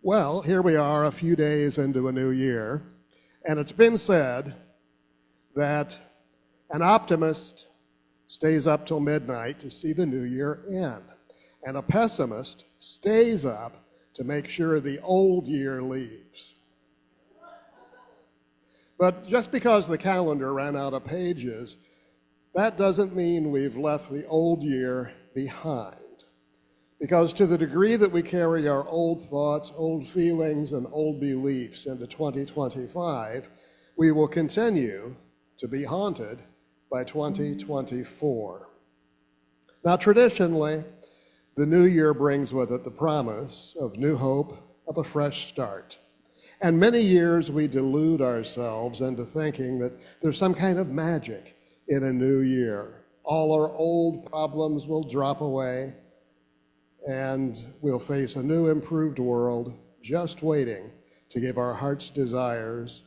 Well, here we are a few days into a new year, and it's been said that an optimist stays up till midnight to see the new year end, and a pessimist stays up to make sure the old year leaves. But just because the calendar ran out of pages, that doesn't mean we've left the old year behind. Because to the degree that we carry our old thoughts, old feelings, and old beliefs into 2025, we will continue to be haunted by 2024. Now, traditionally, the new year brings with it the promise of new hope, of a fresh start. And many years we delude ourselves into thinking that there's some kind of magic in a new year. All our old problems will drop away, and we'll face a new, improved world just waiting to give us our heart's desires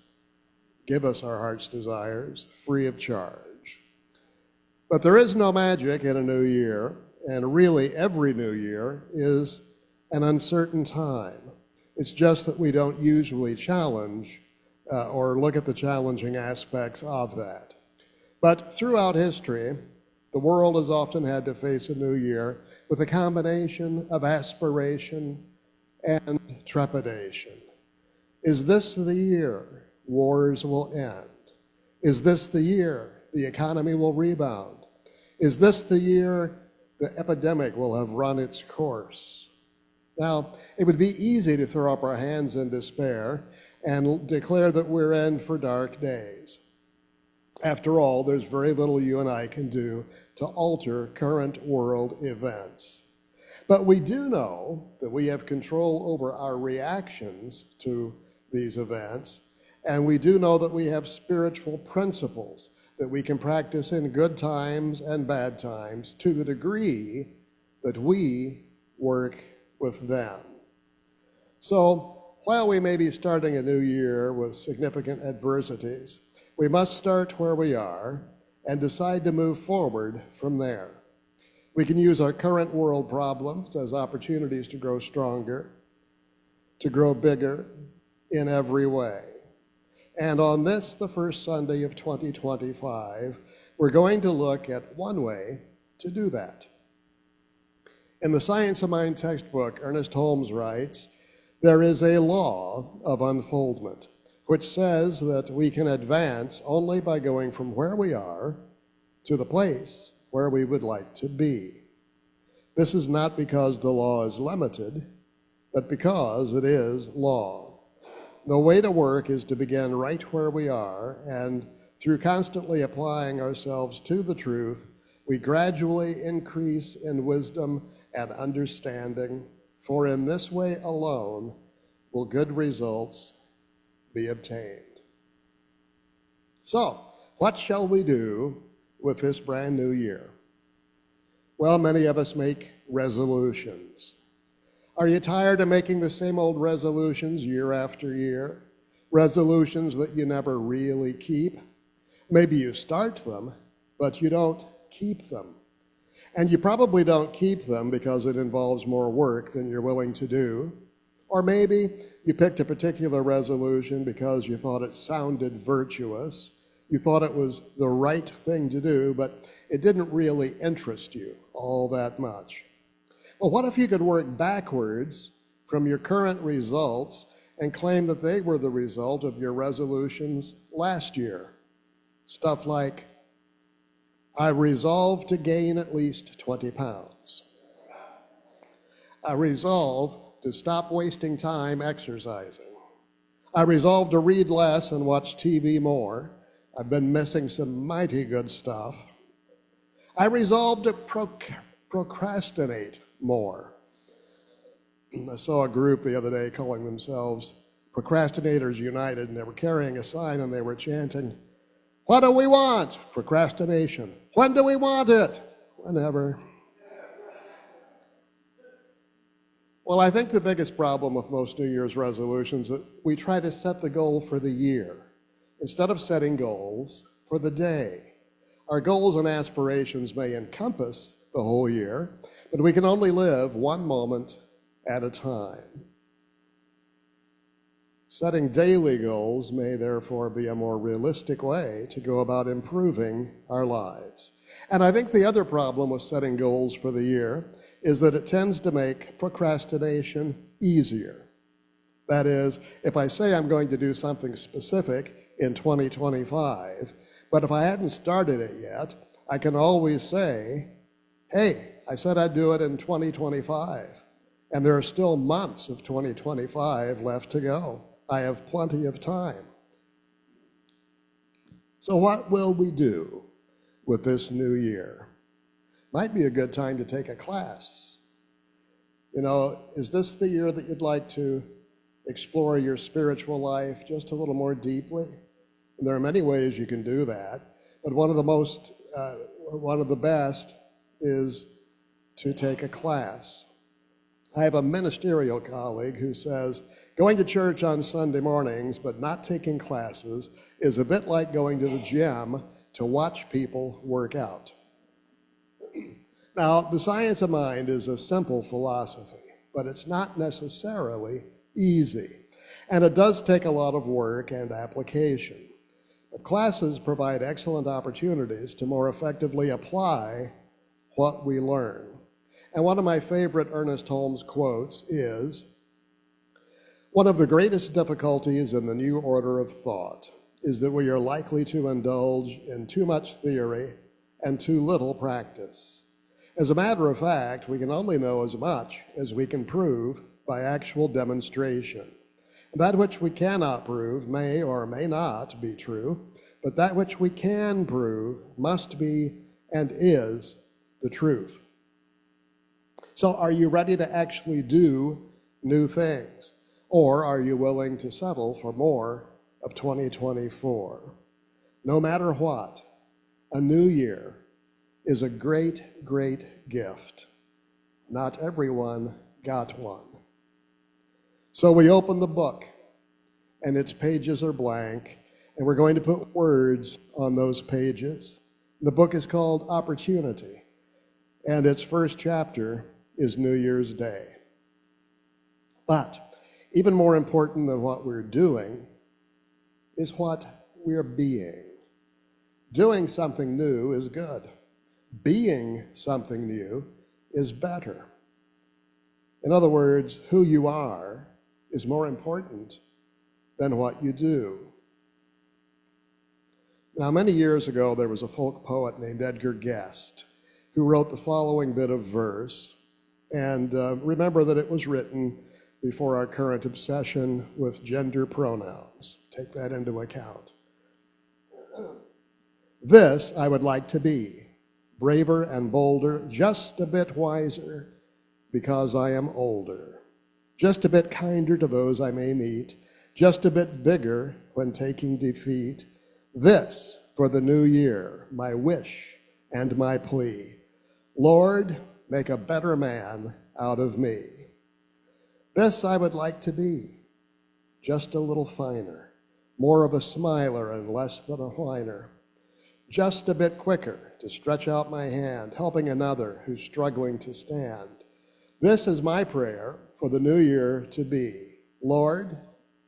free of charge. But there is no magic in a new year, and really every new year is an uncertain time. It's just that we don't usually challenge or look at the challenging aspects of that. But throughout history, the world has often had to face a new year with a combination of aspiration and trepidation. Is this the year wars will end? Is this the year the economy will rebound? Is this the year the epidemic will have run its course? Now, it would be easy to throw up our hands in despair and declare that we're in for dark days. After all, there's very little you and I can do to alter current world events. But we do know that we have control over our reactions to these events, and we do know that we have spiritual principles that we can practice in good times and bad times to the degree that we work with them. So while we may be starting a new year with significant adversities, we must start where we are and decide to move forward from there. We can use our current world problems as opportunities to grow stronger, to grow bigger in every way. And on this, the first Sunday of 2025, we're going to look at one way to do that. In the Science of Mind textbook, Ernest Holmes writes, there is a law of unfoldment, which says that we can advance only by going from where we are to the place where we would like to be. This is not because the law is limited, but because it is law. The way to work is to begin right where we are, and through constantly applying ourselves to the truth, we gradually increase in wisdom and understanding, for in this way alone will good results be obtained. So, what shall we do with this brand new year? Well, many of us make resolutions. Are you tired of making the same old resolutions year after year? Resolutions that you never really keep? Maybe you start them, but you don't keep them. And you probably don't keep them because it involves more work than you're willing to do. Or maybe you picked a particular resolution because you thought it sounded virtuous. You thought it was the right thing to do, but it didn't really interest you all that much. Well, what if you could work backwards from your current results and claim that they were the result of your resolutions last year? Stuff like, I resolve to gain at least 20 pounds. I resolve to stop wasting time exercising. I resolve to read less and watch TV more. I've been missing some mighty good stuff. I resolve to procrastinate more. I saw a group the other day calling themselves Procrastinators United, and they were carrying a sign and they were chanting, what do we want? Procrastination. When do we want it? Whenever. Well, I think the biggest problem with most New Year's resolutions is that we try to set the goal for the year instead of setting goals for the day. Our goals and aspirations may encompass the whole year, but we can only live one moment at a time. Setting daily goals may therefore be a more realistic way to go about improving our lives. And I think the other problem with setting goals for the year is that it tends to make procrastination easier. That is, if I say I'm going to do something specific in 2025, but if I hadn't started it yet, I can always say, hey, I said I'd do it in 2025, and there are still months of 2025 left to go. I have plenty of time. So what will we do with this new year? Might be a good time to take a class. You know, is this the year that you'd like to explore your spiritual life just a little more deeply? And there are many ways you can do that, but one of the best is to take a class. I have a ministerial colleague who says, going to church on Sunday mornings but not taking classes is a bit like going to the gym to watch people work out. Now, the science of mind is a simple philosophy, but it's not necessarily easy. And it does take a lot of work and application. But classes provide excellent opportunities to more effectively apply what we learn. And one of my favorite Ernest Holmes quotes is, "One of the greatest difficulties in the new order of thought is that we are likely to indulge in too much theory and too little practice. As a matter of fact, we can only know as much as we can prove by actual demonstration. That which we cannot prove may or may not be true, but that which we can prove must be and is the truth." So are you ready to actually do new things? Or are you willing to settle for more of 2024? No matter what, a new year is a great, great gift. Not everyone got one. So we open the book, and its pages are blank, and we're going to put words on those pages. The book is called Opportunity, and its first chapter is New Year's Day. But even more important than what we're doing is what we're being. Doing something new is good. Being something new is better. In other words, who you are is more important than what you do. Now, many years ago, there was a folk poet named Edgar Guest who wrote the following bit of verse. And remember that it was written before our current obsession with gender pronouns. Take that into account. "This I would like to be, braver and bolder, just a bit wiser because I am older, just a bit kinder to those I may meet, just a bit bigger when taking defeat. This for the new year, my wish and my plea. Lord, make a better man out of me. This I would like to be, just a little finer, more of a smiler and less than a whiner, just a bit quicker to stretch out my hand, helping another who's struggling to stand. This is my prayer for the new year to be. Lord,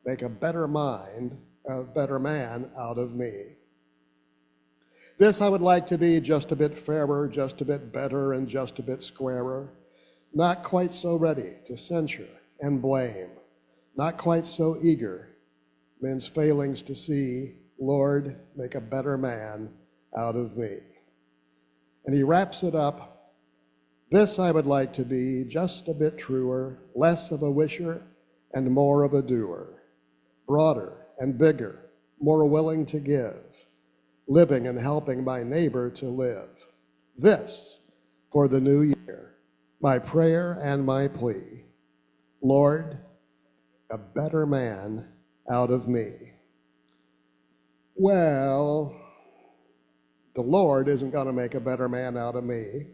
make a better man out of me. This I would like to be, just a bit fairer, just a bit better, and just a bit squarer, not quite so ready to censure and blame, not quite so eager men's failings to see. Lord, make a better man out of me." And he wraps it up, "This I would like to be, just a bit truer, less of a wisher and more of a doer, broader and bigger, more willing to give, living and helping my neighbor to live. This for the new year, my prayer and my plea. Lord, a better man out of me." Well, the Lord isn't going to make a better man out of me,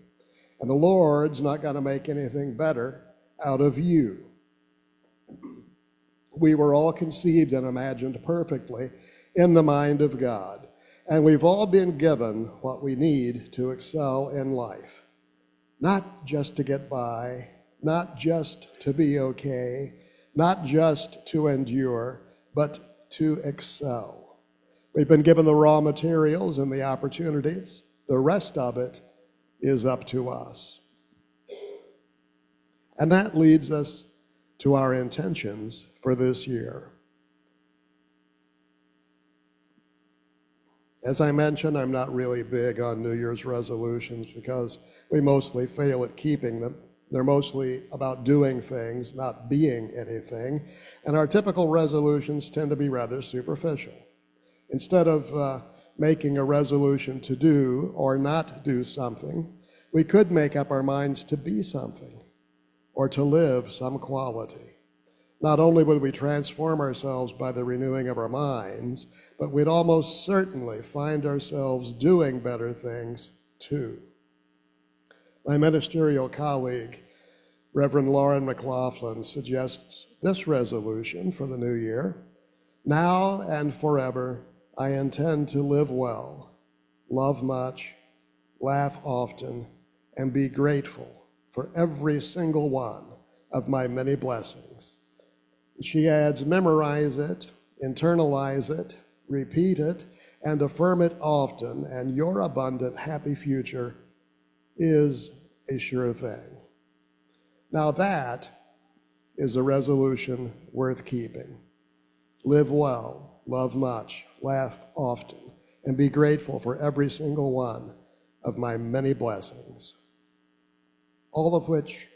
and the Lord's not going to make anything better out of you. We were all conceived and imagined perfectly in the mind of God, and we've all been given what we need to excel in life. Not just to get by, not just to be okay, not just to endure, but to excel. We've been given the raw materials and the opportunities. The rest of it is up to us. And that leads us to our intentions for this year. As I mentioned, I'm not really big on New Year's resolutions because we mostly fail at keeping them. They're mostly about doing things, not being anything. And our typical resolutions tend to be rather superficial. Instead of making a resolution to do or not do something, we could make up our minds to be something or to live some quality. Not only would we transform ourselves by the renewing of our minds, but we'd almost certainly find ourselves doing better things too. My ministerial colleague, Reverend Lauren McLaughlin, suggests this resolution for the new year: now and forever, I intend to live well, love much, laugh often, and be grateful for every single one of my many blessings. She adds, memorize it, internalize it, repeat it, and affirm it often, and your abundant, happy future is a sure thing. Now that is a resolution worth keeping. Live well, love much, laugh often, and be grateful for every single one of my many blessings. All of which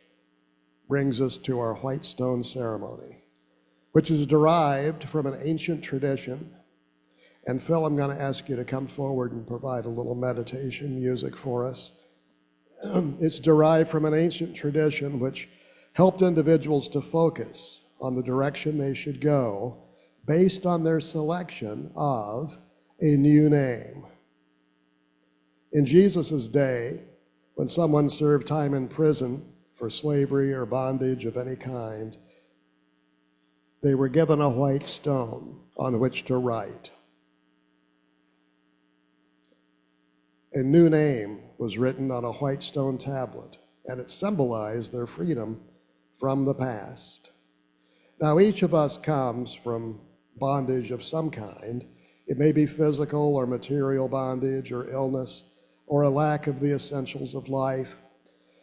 brings us to our white stone ceremony, which is derived from an ancient tradition. And Phil, I'm going to ask you to come forward and provide a little meditation music for us. It's derived from an ancient tradition which helped individuals to focus on the direction they should go based on their selection of a new name. In Jesus' day, when someone served time in prison for slavery or bondage of any kind, they were given a white stone on which to write. A new name was written on a white stone tablet, and it symbolized their freedom from the past. Now, each of us comes from bondage of some kind. It may be physical or material bondage or illness or a lack of the essentials of life.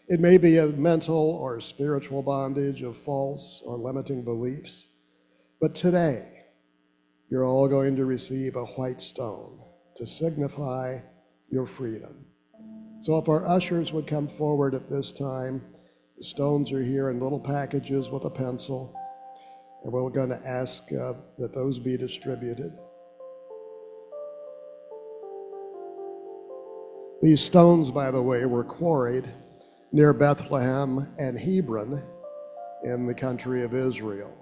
It may be a mental or spiritual bondage of false or limiting beliefs. But today, you're all going to receive a white stone to signify your freedom. So if our ushers would come forward at this time, the stones are here in little packages with a pencil, and we're going to ask that those be distributed. These stones, by the way, were quarried near Bethlehem and Hebron in the country of Israel.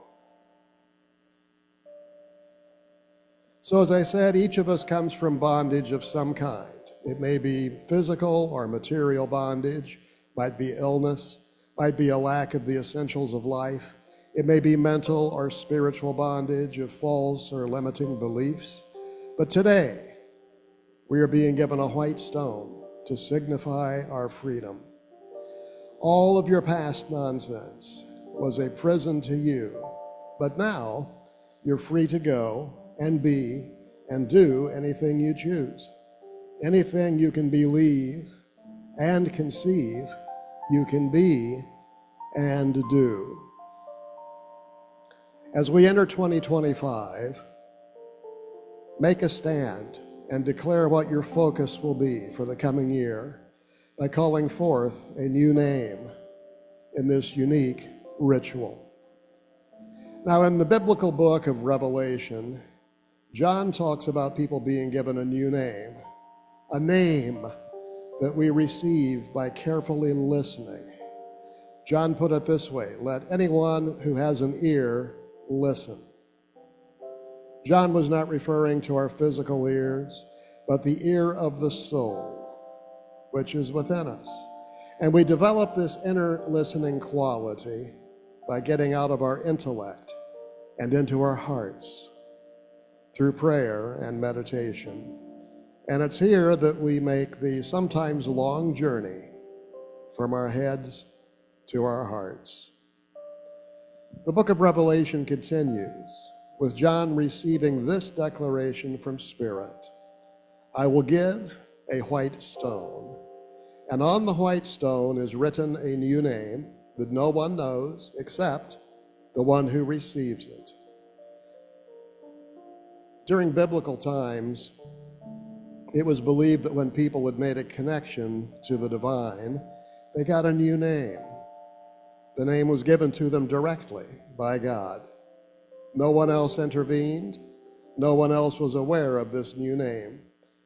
So as I said, each of us comes from bondage of some kind. It may be physical or material bondage, might be illness, might be a lack of the essentials of life. It may be mental or spiritual bondage of false or limiting beliefs. But today, we are being given a white stone to signify our freedom. All of your past nonsense was a prison to you, but now you're free to go and be and do anything you choose. Anything you can believe and conceive, you can be and do. As we enter 2025, make a stand and declare what your focus will be for the coming year by calling forth a new name in this unique ritual. Now, in the biblical book of Revelation, John talks about people being given a new name, a name that we receive by carefully listening. John put it this way: let anyone who has an ear listen. John was not referring to our physical ears, but the ear of the soul, which is within us. And we develop this inner listening quality by getting out of our intellect and into our hearts through prayer and meditation. And it's here that we make the sometimes long journey from our heads to our hearts. The book of Revelation continues with John receiving this declaration from Spirit: I will give a white stone, and on the white stone is written a new name that no one knows except the one who receives it. During biblical times, it was believed that when people had made a connection to the divine, they got a new name. The name was given to them directly by God. No one else intervened. No one else was aware of this new name.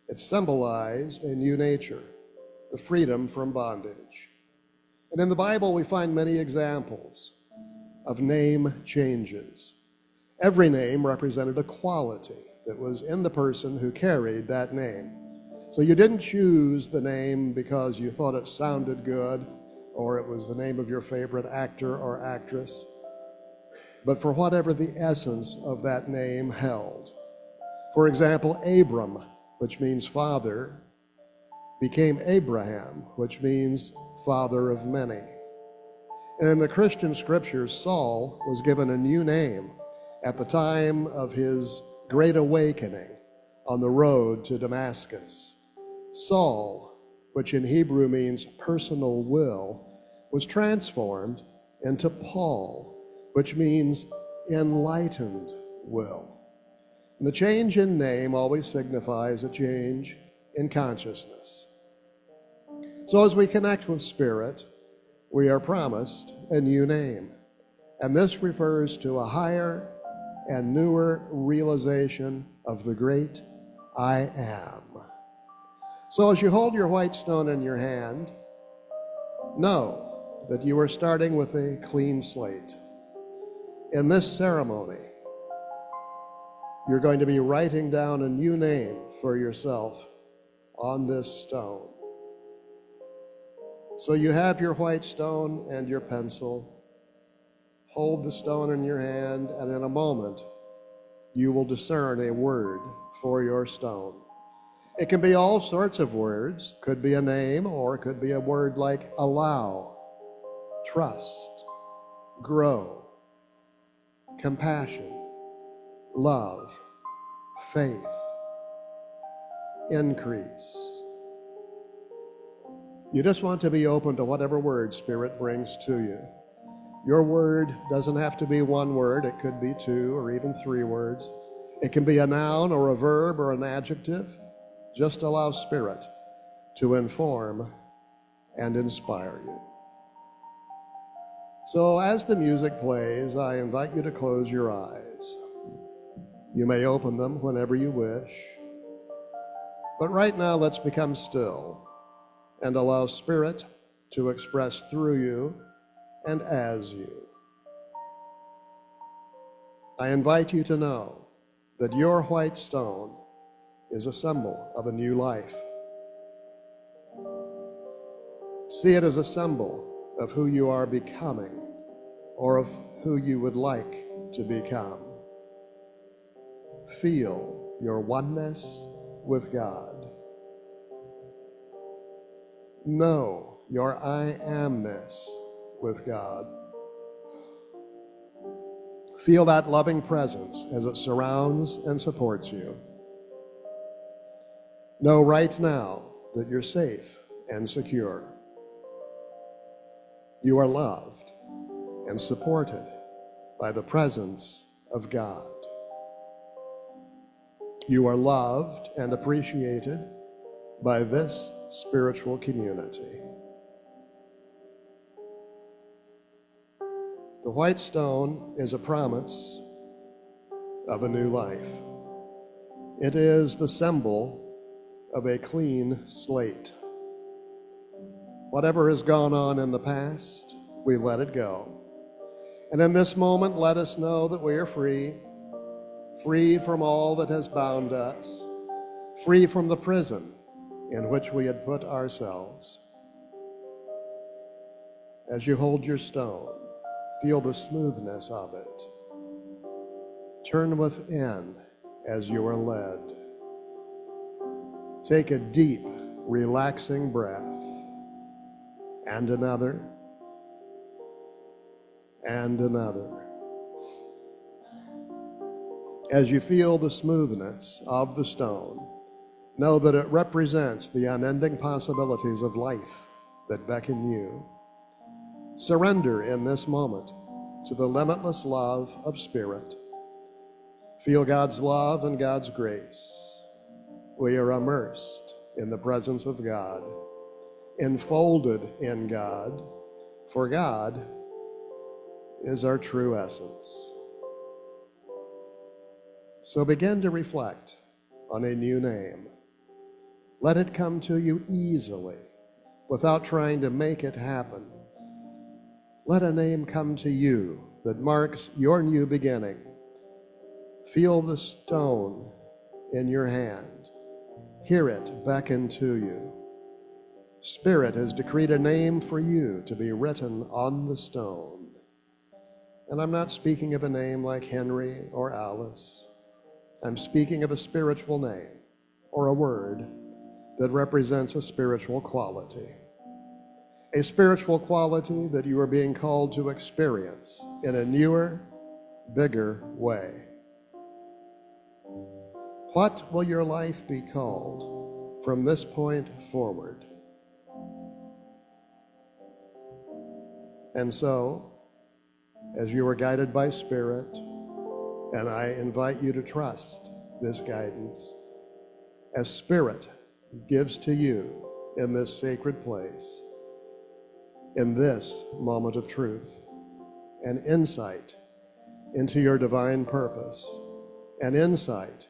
It symbolized a new nature, the freedom from bondage. And in the Bible, we find many examples of name changes. Every name represented a quality that was in the person who carried that name. So you didn't choose the name because you thought it sounded good, or it was the name of your favorite actor or actress, but for whatever the essence of that name held. For example, Abram, which means father, became Abraham, which means father of many. And in the Christian scriptures, Saul was given a new name at the time of his great awakening on the road to Damascus. Saul, which in Hebrew means personal will, was transformed into Paul, which means enlightened will. And the change in name always signifies a change in consciousness. So as we connect with Spirit, we are promised a new name. And this refers to a higher and newer realization of the great I am. So as you hold your white stone in your hand, know that you are starting with a clean slate. In this ceremony, you're going to be writing down a new name for yourself on this stone. So you have your white stone and your pencil. Hold the stone in your hand, and in a moment, you will discern a word for your stone. It can be all sorts of words. Could be a name, or it could be a word like allow, trust, grow, compassion, love, faith, increase. You just want to be open to whatever word Spirit brings to you. Your word doesn't have to be one word. It could be two or even three words. It can be a noun or a verb or an adjective. Just allow Spirit to inform and inspire you. So as the music plays, I invite you to close your eyes. You may open them whenever you wish. But right now, let's become still and allow Spirit to express through you and as you. I invite you to know that your white stone is a symbol of a new life. See it as a symbol of who you are becoming, or of who you would like to become. Feel your oneness with God. Know your I amness with God. Feel that loving presence as it surrounds and supports you. Know right now that you're safe and secure. You are loved and supported by the presence of God. You are loved and appreciated by this spiritual community. The white stone is a promise of a new life. It is the symbol of a clean slate. Whatever has gone on in the past, we let it go. And in this moment, let us know that we are free, free from all that has bound us, free from the prison in which we had put ourselves. As you hold your stone, feel the smoothness of it. Turn within as you are led. Take a deep, relaxing breath, and another, and another. As you feel the smoothness of the stone, know that it represents the unending possibilities of life that beckon you. Surrender in this moment to the limitless love of Spirit. Feel God's love and God's grace. We are immersed in the presence of God, enfolded in God, for God is our true essence. So begin to reflect on a new name. Let it come to you easily, without trying to make it happen. Let a name come to you that marks your new beginning. Feel the stone in your hand. Hear it beckon to you. Spirit has decreed a name for you to be written on the stone. And I'm not speaking of a name like Henry or Alice. I'm speaking of a spiritual name, or a word that represents a spiritual quality. A spiritual quality that you are being called to experience in a newer, bigger way. What will your life be called from this point forward? And so, as you are guided by Spirit, and I invite you to trust this guidance, as Spirit gives to you in this sacred place, in this moment of truth, an insight into your divine purpose, an insight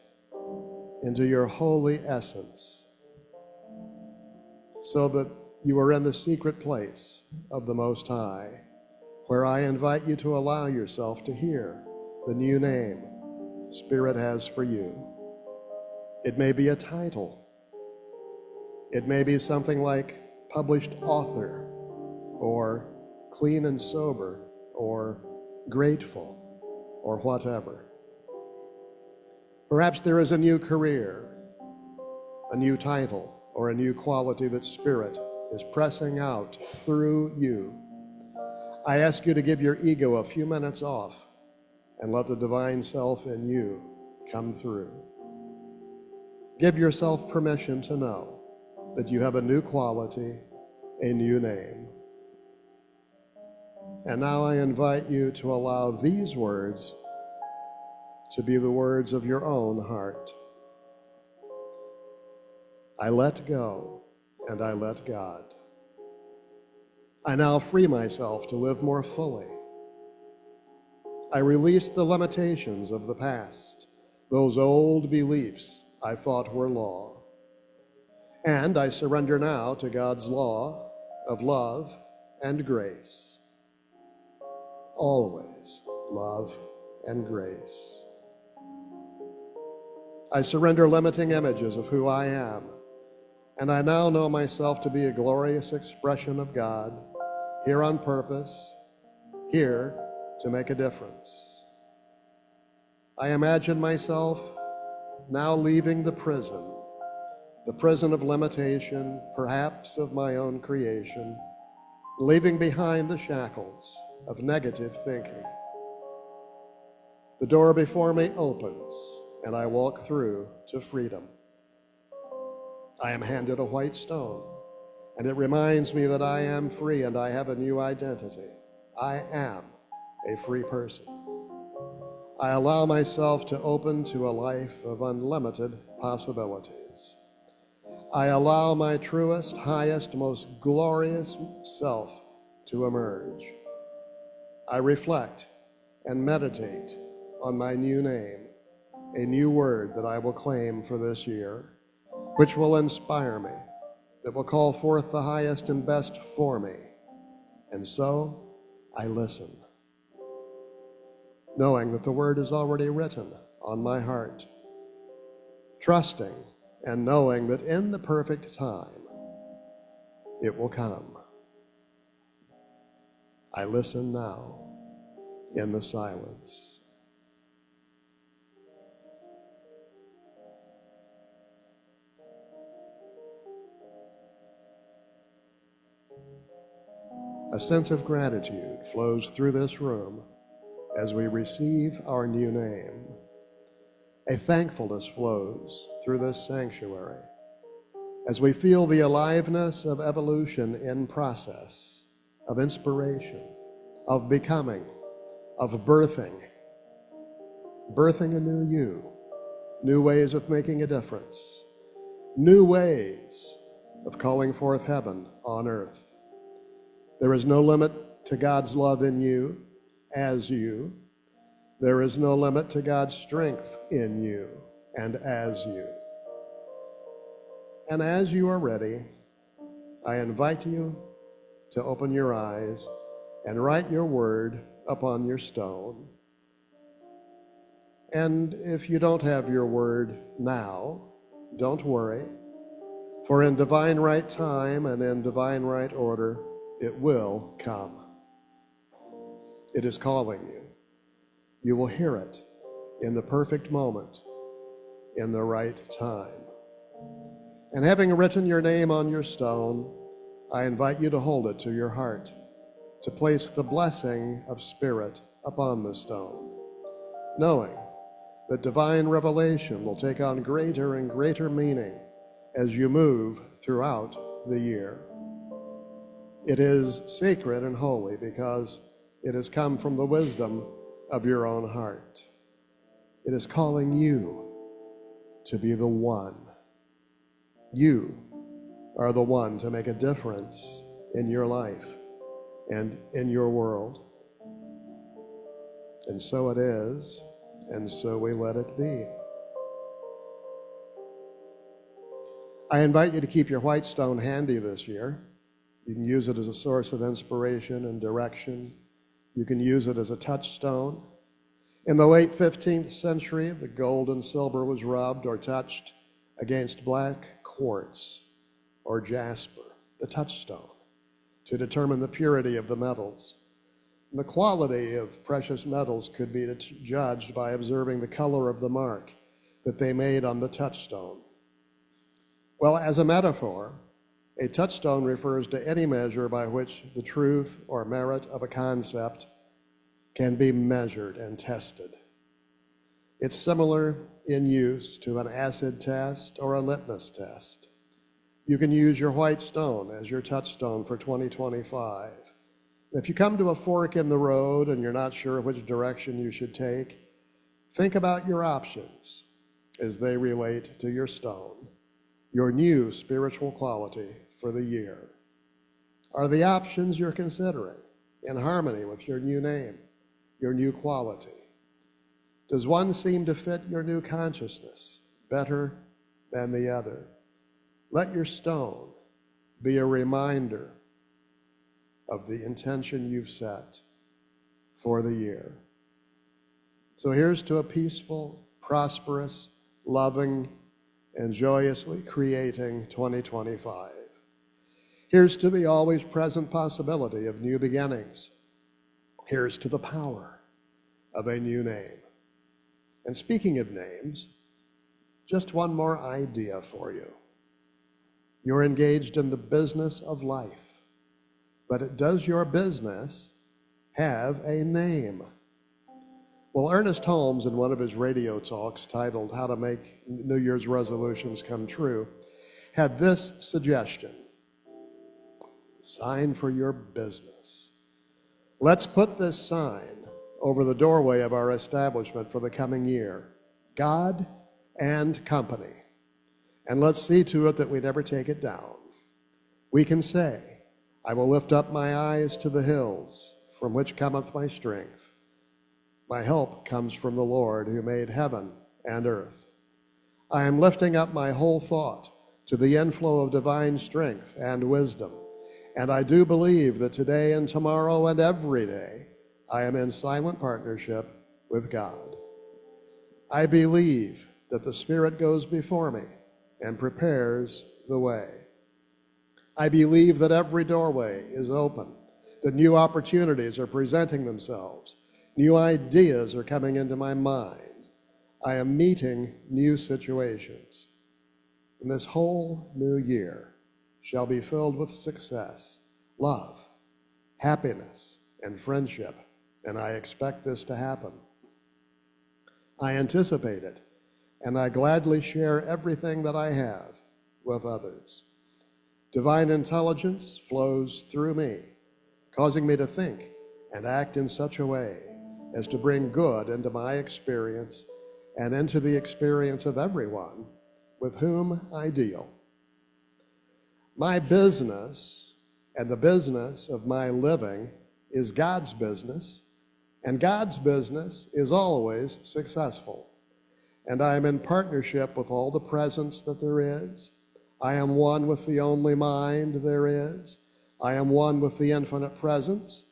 into your holy essence, so that you are in the secret place of the Most High, where I invite you to allow yourself to hear the new name Spirit has for you. It may be a title. It may be something like published author, or clean and sober, or grateful, or whatever. Perhaps there is a new career, a new title, or a new quality that Spirit is pressing out through you. I ask you to give your ego a few minutes off and let the divine self in you come through. Give yourself permission to know that you have a new quality, a new name. And now I invite you to allow these words to be the words of your own heart. I let go and I let God. I now free myself to live more fully. I release the limitations of the past, those old beliefs I thought were law. And I surrender now to God's law of love and grace. Always love and grace. I surrender limiting images of who I am, and I now know myself to be a glorious expression of God, here on purpose, here to make a difference. I imagine myself now leaving the prison of limitation, perhaps of my own creation, leaving behind the shackles of negative thinking. The door before me opens, and I walk through to freedom. I am handed a white stone, and it reminds me that I am free and I have a new identity. I am a free person. I allow myself to open to a life of unlimited possibilities. I allow my truest, highest, most glorious self to emerge. I reflect and meditate on my new name, a new word that I will claim for this year, which will inspire me, that will call forth the highest and best for me. And so I listen, knowing that the word is already written on my heart, trusting and knowing that in the perfect time, it will come. I listen now in the silence. A sense of gratitude flows through this room as we receive our new name. A thankfulness flows through this sanctuary as we feel the aliveness of evolution in process, of inspiration, of becoming, of birthing a new you, new ways of making a difference, new ways of calling forth heaven on earth. There is no limit to God's love in you, as you. There is no limit to God's strength in you and as you. And as you are ready, I invite you to open your eyes and write your word upon your stone. And if you don't have your word now, don't worry, for in divine right time and in divine right order, it will come. It is calling you. You will hear it in the perfect moment, in the right time. And having written your name on your stone, I invite you to hold it to your heart, to place the blessing of Spirit upon the stone, knowing that divine revelation will take on greater and greater meaning as you move throughout the year. It is sacred and holy because it has come from the wisdom of your own heart. It is calling you to be the one. You are the one to make a difference in your life and in your world. And so it is, and so we let it be. I invite you to keep your white stone handy this year. You can use it as a source of inspiration and direction. You can use it as a touchstone. In the late 15th century, the gold and silver was rubbed or touched against black quartz or jasper, the touchstone, to determine the purity of the metals. And the quality of precious metals could be judged by observing the color of the mark that they made on the touchstone. Well, as a metaphor, a touchstone refers to any measure by which the truth or merit of a concept can be measured and tested. It's similar in use to an acid test or a litmus test. You can use your white stone as your touchstone for 2025. If you come to a fork in the road and you're not sure which direction you should take, think about your options as they relate to your stone, your new spiritual quality for the year. Are the options you're considering in harmony with your new name, your new quality? Does one seem to fit your new consciousness better than the other? Let your stone be a reminder of the intention you've set for the year. So here's to a peaceful, prosperous, loving, and joyously creating 2025. Here's to the always present possibility of new beginnings. Here's to the power of a new name. And speaking of names, just one more idea for you. You're engaged in the business of life, but does your business have a name? Well, Ernest Holmes, in one of his radio talks titled How to Make New Year's Resolutions Come True, had this suggestion: sign for your business. Let's put this sign over the doorway of our establishment for the coming year: God and Company. And let's see to it that we never take it down. We can say, I will lift up my eyes to the hills, from which cometh my strength. My help comes from the Lord who made heaven and earth. I am lifting up my whole thought to the inflow of divine strength and wisdom. And I do believe that today and tomorrow and every day, I am in silent partnership with God. I believe that the Spirit goes before me and prepares the way. I believe that every doorway is open, that new opportunities are presenting themselves, new ideas are coming into my mind. I am meeting new situations. And this whole new year shall be filled with success, love, happiness, and friendship, and I expect this to happen. I anticipate it and I gladly share everything that I have with others. Divine intelligence flows through me, causing me to think and act in such a way as to bring good into my experience and into the experience of everyone with whom I deal. My business and the business of my living is God's business, and God's business is always successful. And I am in partnership with all the presence that there is. I am one with the only mind there is. I am one with the infinite presence.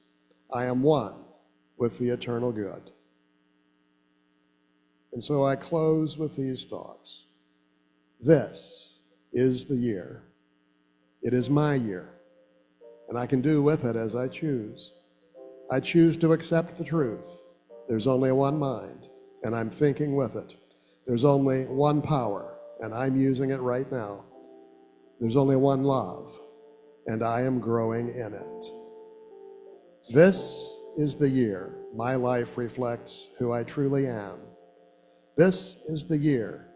I am one with the eternal good. And so I close with these thoughts. This is the year. It is my year, and I can do with it as I choose. I choose to accept the truth. There's only one mind, and I'm thinking with it. There's only one power, and I'm using it right now. There's only one love, and I am growing in it. This is the year my life reflects who I truly am. This is the year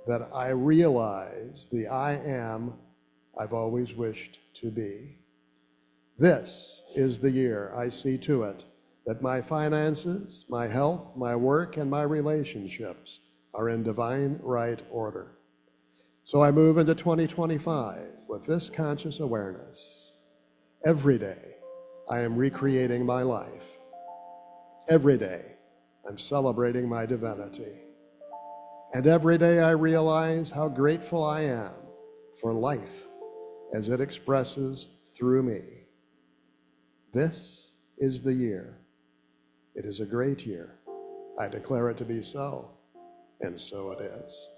that I realize the I am I've always wished to be. This is the year I see to it that my finances, my health, my work, and my relationships are in divine right order. So I move into 2025 with this conscious awareness. Every day, I am recreating my life. Every day, I'm celebrating my divinity. And every day I realize how grateful I am for life as it expresses through me. This is the year. It is a great year. I declare it to be so, and so it is.